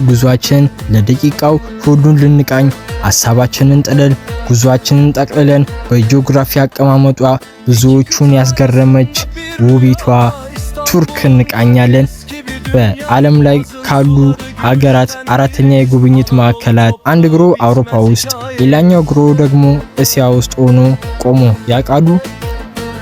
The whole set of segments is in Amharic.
ጉዟችን ለደቂቃው ሁሉን ልንቃኝ ሐሳባችንን ጥለን ጉዟችንን ጠቅልለን በጂኦግራፊ አቀማመጧ ብዙዎቹን ያስገረመች ውቢቷ ቱርክ እንቃኛለን። በዓለም ላይ ካሉ ሀገራት አራተኛ የጉብኝት ማዕከላት፣ አንድ እግሮ አውሮፓ ውስጥ ሌላኛው እግሮ ደግሞ እስያ ውስጥ ሆኖ ቆሞ ያውቃሉ?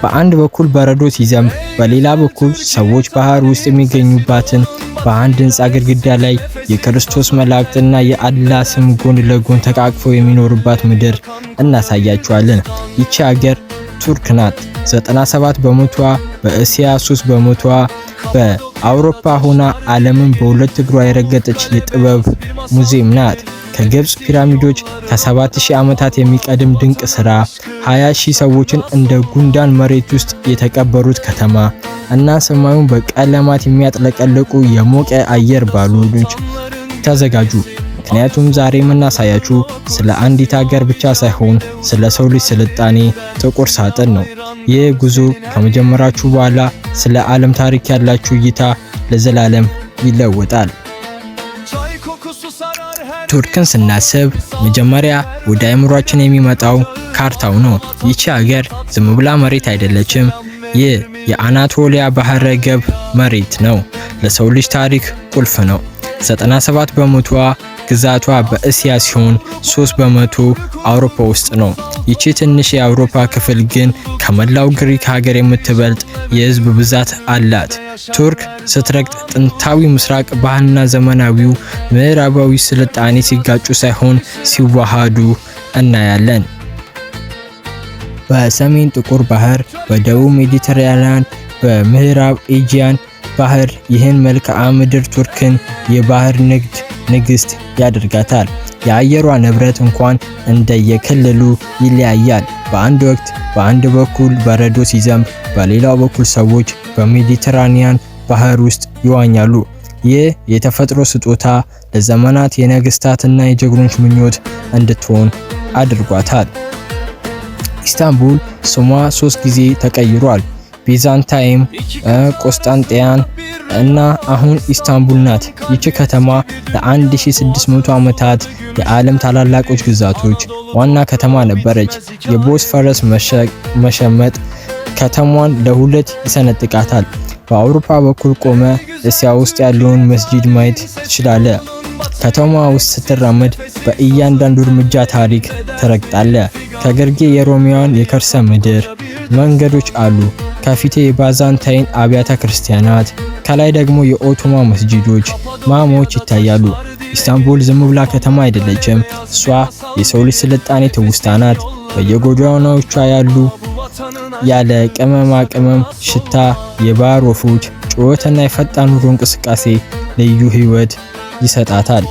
በአንድ በኩል በረዶ ሲዘንብ፣ በሌላ በኩል ሰዎች ባህር ውስጥ የሚገኙባትን በአንድ ህንፃ ግድግዳ ላይ የክርስቶስ መላእክትና የአላህ ስም ጎን ለጎን ተቃቅፈው የሚኖርባት ምድር እናሳያቸዋለን። ይቺ ሀገር ቱርክ ናት። 97 በመቶዋ በእስያ፣ 3 በመቶዋ በአውሮፓ ሆና ዓለምን በሁለት እግሯ የረገጠች የጥበብ ሙዚየም ናት። ከግብጽ ፒራሚዶች ከ7000 ዓመታት የሚቀድም ድንቅ ሥራ፣ 20000 ሰዎችን እንደ ጉንዳን መሬት ውስጥ የተቀበሩት ከተማ እና ሰማዩን በቀለማት የሚያጥለቀልቁ የሞቀ አየር ባሉኖች ተዘጋጁ። ምክንያቱም ዛሬ የምናሳያችሁ ስለ አንዲት ሀገር ብቻ ሳይሆን ስለ ሰው ልጅ ስልጣኔ ጥቁር ሳጥን ነው። ይህ ጉዞ ከመጀመራችሁ በኋላ ስለ ዓለም ታሪክ ያላችሁ እይታ ለዘላለም ይለወጣል። ቱርክን ስናስብ መጀመሪያ ወደ አእምሯችን የሚመጣው ካርታው ነው። ይቺ ሀገር ዝም ብላ መሬት አይደለችም። ይህ የአናቶሊያ ባህረ ገብ መሬት ነው። ለሰው ልጅ ታሪክ ቁልፍ ነው። 97 በመቶዋ ግዛቷ በእስያ ሲሆን 3 በመቶ አውሮፓ ውስጥ ነው። ይቺ ትንሽ የአውሮፓ ክፍል ግን ከመላው ግሪክ ሀገር የምትበልጥ የህዝብ ብዛት አላት። ቱርክ ስትረግጥ ጥንታዊ ምስራቅ ባህልና ዘመናዊው ምዕራባዊ ስልጣኔ ሲጋጩ ሳይሆን ሲዋሃዱ እናያለን። በሰሜን ጥቁር ባህር፣ በደቡብ ሜዲተራኒያን፣ በምዕራብ ኤጂያን ባህር ይህን መልክዓ ምድር ቱርክን የባህር ንግድ ንግስት ያደርጋታል። የአየሯ ንብረት እንኳን እንደየክልሉ ይለያያል። በአንድ ወቅት በአንድ በኩል በረዶ ሲዘንብ፣ በሌላው በኩል ሰዎች በሜዲተራኒያን ባህር ውስጥ ይዋኛሉ። ይህ የተፈጥሮ ስጦታ ለዘመናት የነገስታትና የጀግኖች ምኞት እንድትሆን አድርጓታል። ኢስታንቡል ስሟ 3 ጊዜ ተቀይሯል። ቢዛንታይም፣ ቆስጣንጤያን እና አሁን ኢስታንቡል ናት። ይቺ ከተማ ለ1600 ዓመታት የዓለም ታላላቆች ግዛቶች ዋና ከተማ ነበረች። የቦስፈረስ መሸመጥ ከተማዋን ለሁለት ይሰነጥቃታል። በአውሮፓ በኩል ቆመ እስያ ውስጥ ያለውን መስጂድ ማየት ትችላለህ። ከተማዋ ውስጥ ስትራመድ በእያንዳንዱ እርምጃ ታሪክ ትረግጣለህ። ከግርጌ የሮሚያን የከርሰ ምድር መንገዶች አሉ። ከፊቴ የባዛንታይን አብያተ ክርስቲያናት፣ ከላይ ደግሞ የኦቶማን መስጂዶች ማማዎች ይታያሉ። ኢስታንቡል ዝም ብላ ከተማ አይደለችም። እሷ የሰው ልጅ ስልጣኔ ትውስታ ናት። በየጎዳናዎቿ ያለ ቅመማ ቅመም ሽታ፣ የባህር ወፎች ጩኸትና የፈጣን ኑሮ እንቅስቃሴ ልዩ ህይወት ይሰጣታል።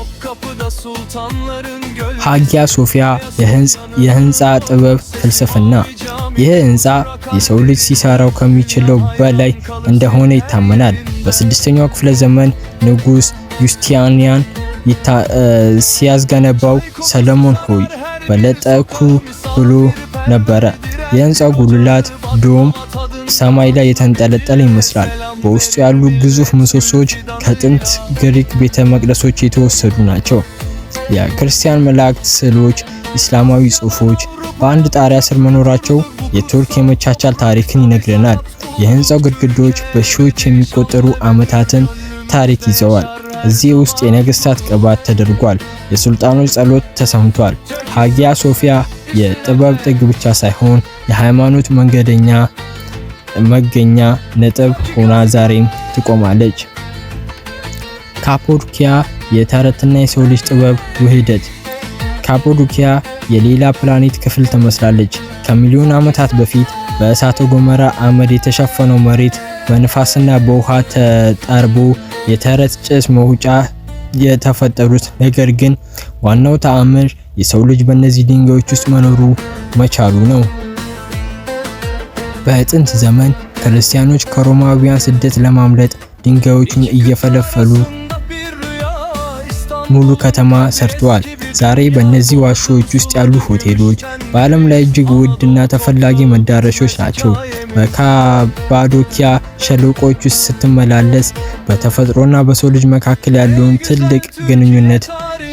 ሃጊያ ሶፊያ የህንፃ ጥበብ ፍልስፍና። ይህ ህንፃ የሰው ልጅ ሲሰራው ከሚችለው በላይ እንደሆነ ይታመናል። በ6ኛው ክፍለ ዘመን ንጉስ ዩስቲኒያን ሲያስገነባው ሰለሞን ሆይ በለጠኩ ብሎ ነበረ። የህንፃው ጉልላት ዶም ሰማይ ላይ የተንጠለጠለ ይመስላል። በውስጡ ያሉ ግዙፍ ምሰሶች ከጥንት ግሪክ ቤተ መቅደሶች የተወሰዱ ናቸው። የክርስቲያን መላእክት ስዕሎች፣ እስላማዊ ጽሑፎች በአንድ ጣሪያ ስር መኖራቸው የቱርክ የመቻቻል ታሪክን ይነግረናል። የህንፃው ግድግዳዎች በሺዎች የሚቆጠሩ ዓመታትን ታሪክ ይዘዋል። እዚህ ውስጥ የነገስታት ቅባት ተደርጓል። የሱልጣኖች ጸሎት ተሰምቷል። ሃጊያ ሶፊያ የጥበብ ጥግ ብቻ ሳይሆን የሃይማኖት መገኛ ነጥብ ሆና ዛሬም ትቆማለች። ካፓዶኪያ የተረትና የሰው ልጅ ጥበብ ውህደት። ካፓዶኪያ የሌላ ፕላኔት ክፍል ትመስላለች። ከሚሊዮን ዓመታት በፊት በእሳተ ገሞራ አመድ የተሸፈነው መሬት በንፋስና በውሃ ተጠርቦ የተረት ጭስ መውጫ የተፈጠሩት። ነገር ግን ዋናው ተአምር የሰው ልጅ በእነዚህ ድንጋዮች ውስጥ መኖሩ መቻሉ ነው። በጥንት ዘመን ክርስቲያኖች ከሮማውያን ስደት ለማምለጥ ድንጋዮቹን እየፈለፈሉ ሙሉ ከተማ ሰርተዋል። ዛሬ በእነዚህ ዋሻዎች ውስጥ ያሉ ሆቴሎች በዓለም ላይ እጅግ ውድና ተፈላጊ መዳረሻዎች ናቸው። በካፓዶኪያ ሸለቆዎች ውስጥ ስትመላለስ በተፈጥሮና በሰው ልጅ መካከል ያለውን ትልቅ ግንኙነት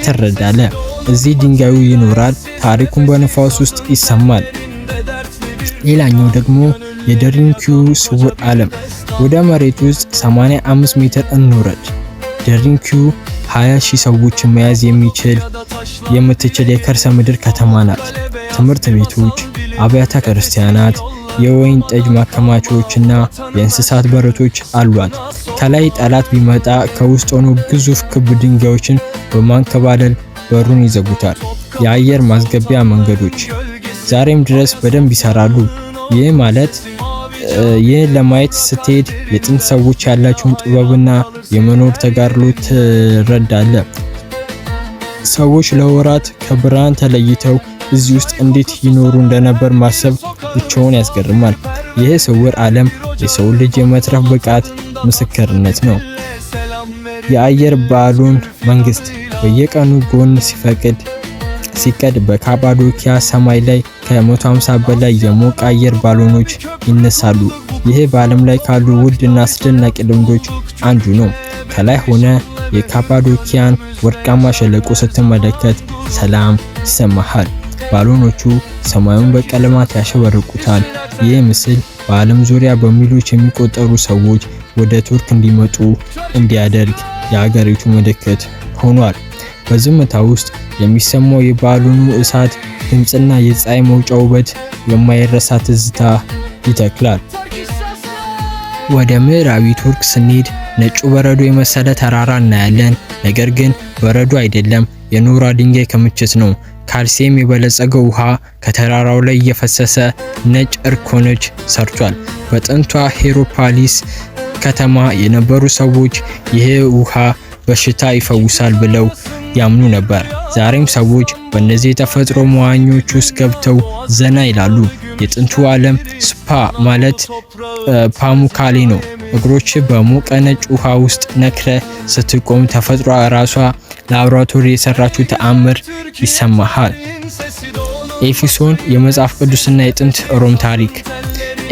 ትረዳለህ። እዚህ ድንጋዩ ይኖራል፣ ታሪኩን በንፋስ ውስጥ ይሰማል። ሌላኛው ደግሞ የደሪንኪው ስውር ዓለም። ወደ መሬት ውስጥ 85 ሜትር እንውረድ። ደሪንኪው 20,000 ሰዎችን መያዝ የምትችል የከርሰ ምድር ከተማ ናት። ትምህርት ቤቶች፣ አብያተ ክርስቲያናት፣ የወይን ጠጅ ማከማቻዎችና የእንስሳት በረቶች አሏት። ከላይ ጠላት ቢመጣ ከውስጥ ሆኖ ግዙፍ ክብ ድንጋዮችን በማንከባለል በሩን ይዘጉታል። የአየር ማስገቢያ መንገዶች ዛሬም ድረስ በደንብ ይሰራሉ። ይህ ለማየት ስትሄድ የጥንት ሰዎች ያላቸውን ጥበብና የመኖር ተጋድሎ ትረዳለህ። ሰዎች ለወራት ከብርሃን ተለይተው እዚህ ውስጥ እንዴት ይኖሩ እንደነበር ማሰብ ብቻውን ያስገርማል። ይህ ስውር ዓለም የሰው ልጅ የመትረፍ ብቃት ምስክርነት ነው። የአየር ባሎን መንግስት በየቀኑ ጎን ሲቀድ በካፓዶኪያ ሰማይ ላይ ከ150 በላይ የሞቀ አየር ባሎኖች ይነሳሉ። ይህ በዓለም ላይ ካሉ ውድና አስደናቂ ልምዶች አንዱ ነው። ከላይ ሆነ የካፓዶኪያን ወርቃማ ሸለቆ ስትመለከት ሰላም ይሰማሃል። ባሎኖቹ ሰማዩን በቀለማት ያሸበርቁታል። ይህ ምስል በዓለም ዙሪያ በሚሊዮኖች የሚቆጠሩ ሰዎች ወደ ቱርክ እንዲመጡ እንዲያደርግ የአገሪቱ ምልክት ሆኗል። በዝምታ ውስጥ የሚሰማው የባሎኑ እሳት ድምፅና የፀሐይ መውጫ ውበት የማይረሳ ትዝታ ይተክላል። ወደ ምዕራቢ ቱርክ ስንሄድ ነጩ በረዶ የመሰለ ተራራ እናያለን። ነገር ግን በረዶ አይደለም፣ የኖራ ድንጋይ ክምችት ነው። ካልሲየም የበለጸገው ውሃ ከተራራው ላይ እየፈሰሰ ነጭ እርከኖች ሰርቷል። በጥንቷ ሄሮፓሊስ ከተማ የነበሩ ሰዎች ይህ ውሃ በሽታ ይፈውሳል ብለው ያምኑ ነበር። ዛሬም ሰዎች በእነዚህ የተፈጥሮ መዋኞች ውስጥ ገብተው ዘና ይላሉ። የጥንቱ ዓለም ስፓ ማለት ፓሙካሌ ነው። እግሮች በሞቀ ነጭ ውሃ ውስጥ ነክረ ስትቆም ተፈጥሮ ራሷ ላብራቶሪ የሰራችው ተአምር ይሰማሃል። ኤፌሶን የመጽሐፍ ቅዱስና የጥንት ሮም ታሪክ።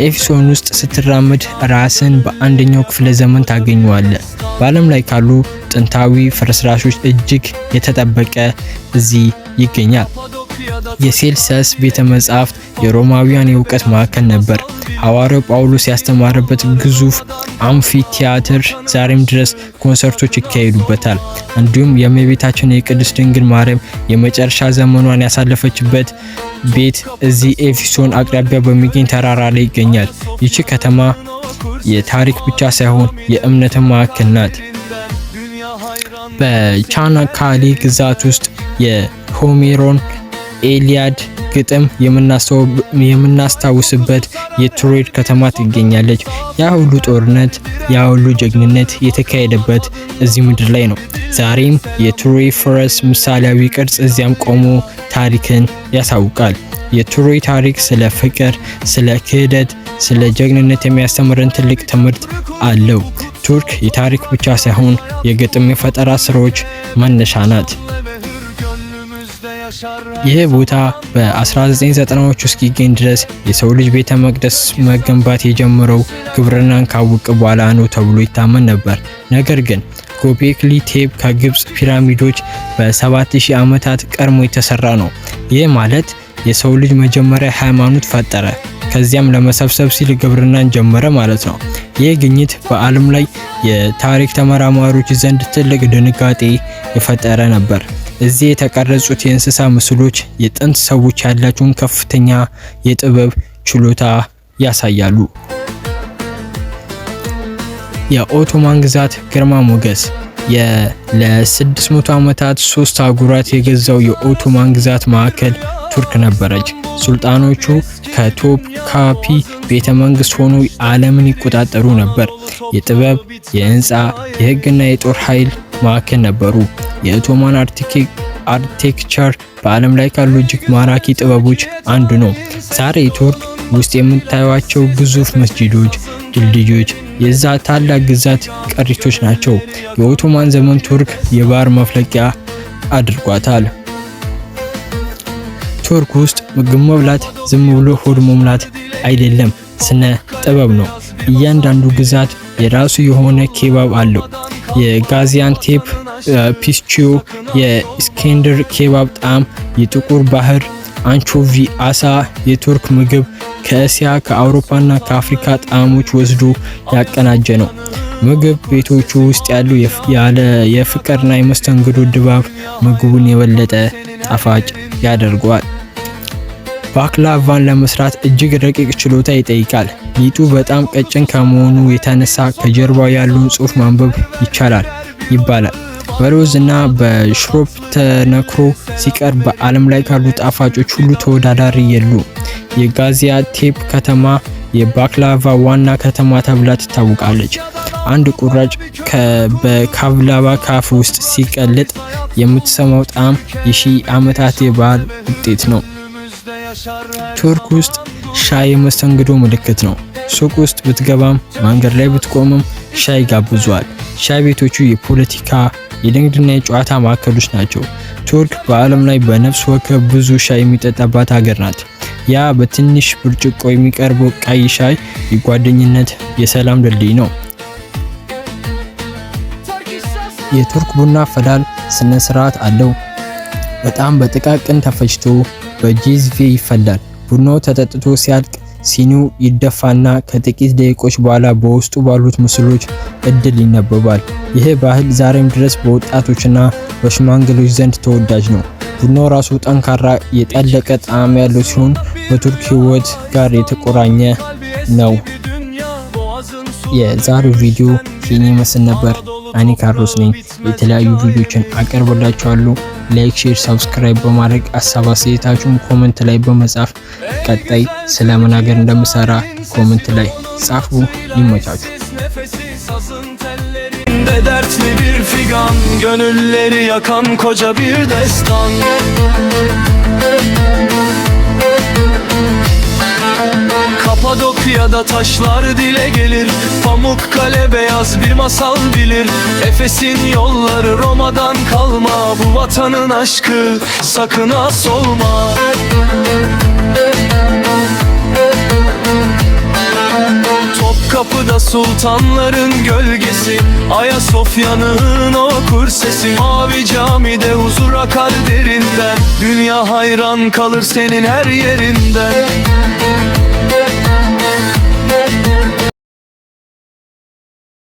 ኤፌሶን ውስጥ ስትራመድ ራስን በአንደኛው ክፍለ ዘመን ታገኘዋለህ። በዓለም ላይ ካሉ ጥንታዊ ፍርስራሾች እጅግ የተጠበቀ እዚህ ይገኛል። የሴልሰስ ቤተ መጻሕፍት የሮማውያን የእውቀት ማዕከል ነበር። ሐዋርያው ጳውሎስ ያስተማረበት ግዙፍ አምፊቲያትር ዛሬም ድረስ ኮንሰርቶች ይካሄዱበታል። እንዲሁም የእመቤታችን የቅድስት ድንግል ማርያም የመጨረሻ ዘመኗን ያሳለፈችበት ቤት እዚህ ኤፌሶን አቅራቢያ በሚገኝ ተራራ ላይ ይገኛል። ይቺ ከተማ የታሪክ ብቻ ሳይሆን የእምነት ማዕከል ናት። በቻናካሊ ግዛት ውስጥ የሆሜሮን ኤሊያድ ግጥም የምናስታውስበት የትሮይድ ከተማ ትገኛለች። ያ ሁሉ ጦርነት፣ ያ ሁሉ ጀግንነት የተካሄደበት እዚህ ምድር ላይ ነው። ዛሬም የትሮይ ፈረስ ምሳሌያዊ ቅርጽ እዚያም ቆሞ ታሪክን ያሳውቃል። የትሮይ ታሪክ ስለ ፍቅር፣ ስለ ክህደት፣ ስለ ጀግንነት የሚያስተምረን ትልቅ ትምህርት አለው። ቱርክ የታሪክ ብቻ ሳይሆን የግጥም የፈጠራ ስራዎች መነሻ ናት። ይህ ቦታ በ1990ዎቹ እስኪገኝ ድረስ የሰው ልጅ ቤተ መቅደስ መገንባት የጀመረው ግብርናን ካወቀ በኋላ ነው ተብሎ ይታመን ነበር። ነገር ግን ጎቤክሊ ቴፕ ከግብፅ ፒራሚዶች በ7000 ዓመታት ቀድሞ የተሰራ ነው። ይህ ማለት የሰው ልጅ መጀመሪያ ሃይማኖት ፈጠረ፣ ከዚያም ለመሰብሰብ ሲል ግብርናን ጀመረ ማለት ነው። ይህ ግኝት በዓለም ላይ የታሪክ ተመራማሪዎች ዘንድ ትልቅ ድንጋጤ የፈጠረ ነበር። እዚህ የተቀረጹት የእንስሳ ምስሎች የጥንት ሰዎች ያላቸውን ከፍተኛ የጥበብ ችሎታ ያሳያሉ። የኦቶማን ግዛት ግርማ ሞገስ። ለ600 ዓመታት 3 አህጉራት የገዛው የኦቶማን ግዛት ማዕከል ቱርክ ነበረች። ሱልጣኖቹ ከቶፕካፒ ቤተ መንግስት ሆኖ ዓለምን ይቆጣጠሩ ነበር። የጥበብ፣ የህንፃ፣ የህግና የጦር ኃይል ማዕከል ነበሩ። የኦቶማን አርኪቴክቸር በዓለም ላይ ካሉ እጅግ ማራኪ ጥበቦች አንዱ ነው። ዛሬ ቱርክ ውስጥ የምታዩቸው ግዙፍ መስጂዶች፣ ድልድዮች የዛ ታላቅ ግዛት ቅሪቶች ናቸው። የኦቶማን ዘመን ቱርክ የባህር መፍለቂያ አድርጓታል። ቱርክ ውስጥ ምግብ መብላት ዝም ብሎ ሆድ መሙላት አይደለም፣ ስነ ጥበብ ነው። እያንዳንዱ ግዛት የራሱ የሆነ ኬባብ አለው። የጋዚያንቴፕ ፒስቺዮ፣ የኢስኬንደር ኬባብ ጣዕም፣ የጥቁር ባህር አንቾቪ አሳ። የቱርክ ምግብ ከእስያ ከአውሮፓና ከአፍሪካ ጣዕሞች ወስዶ ያቀናጀ ነው። ምግብ ቤቶቹ ውስጥ ያለ የፍቅርና የመስተንግዶ ድባብ ምግቡን የበለጠ ጣፋጭ ያደርገዋል። ባክላቫን ለመስራት እጅግ ረቂቅ ችሎታ ይጠይቃል። ሊጡ በጣም ቀጭን ከመሆኑ የተነሳ ከጀርባው ያለውን ጽሑፍ ማንበብ ይቻላል ይባላል። በሮዝ እና በሽሮፕ ተነክሮ ሲቀርብ በዓለም ላይ ካሉ ጣፋጮች ሁሉ ተወዳዳሪ የሉም። የጋዚያንቴፕ ከተማ የባክላቫ ዋና ከተማ ተብላ ትታወቃለች። አንድ ቁራጭ በካቭላቫ ካፍ ውስጥ ሲቀልጥ የምትሰማው ጣዕም የሺህ ዓመታት የባህል ውጤት ነው። ቱርክ ውስጥ ሻይ የመስተንግዶ ምልክት ነው። ሱቅ ውስጥ ብትገባም መንገድ ላይ ብትቆምም ሻይ ጋብዟል። ሻይ ቤቶቹ የፖለቲካ የንግድና የጨዋታ ማዕከሎች ናቸው። ቱርክ በዓለም ላይ በነፍስ ወከፍ ብዙ ሻይ የሚጠጣባት ሀገር ናት። ያ በትንሽ ብርጭቆ የሚቀርበው ቀይ ሻይ የጓደኝነት የሰላም ድልድይ ነው። የቱርክ ቡና አፈላል ስነ ስርዓት አለው። በጣም በጥቃቅን ተፈጭቶ በጄዝቬ ይፈላል። ቡናው ተጠጥቶ ሲያልቅ ሲኒው ይደፋና ከጥቂት ደቂቆች በኋላ በውስጡ ባሉት ምስሎች እድል ይነበባል። ይህ ባህል ዛሬም ድረስ በወጣቶችና በሽማግሌዎች ዘንድ ተወዳጅ ነው። ቡናው ራሱ ጠንካራ የጠለቀ ጣዕም ያለው ሲሆን በቱርክ ሕይወት ጋር የተቆራኘ ነው። የዛሬው ቪዲዮ ይህን ይመስል ነበር። እኔ ካርሎስ ነኝ። የተለያዩ ቪዲዮችን አቀርብላችኋለሁ። ላይክ፣ ሼር፣ ሰብስክራይብ በማድረግ ሀሳብ አስተያየታችሁን ኮሜንት ላይ በመጻፍ ቀጣይ ስለምን ሀገር እንደምሰራ ኮሜንት ላይ ጻፉ። ይመቻችሁ። Dertli bir figan, gönülleri yakan koca bir destan. Kapadokya'da taşlar dile gelir, Pamukkale beyaz bir masal bilir. Efes'in yolları Roma'dan kalma, bu vatanın aşkı sakın ha solma. Topkapı'da sultanların gölgesi, Ayasofya'nın okur sesi. Mavi camide huzur akar derinden, dünya hayran kalır senin her yerinden.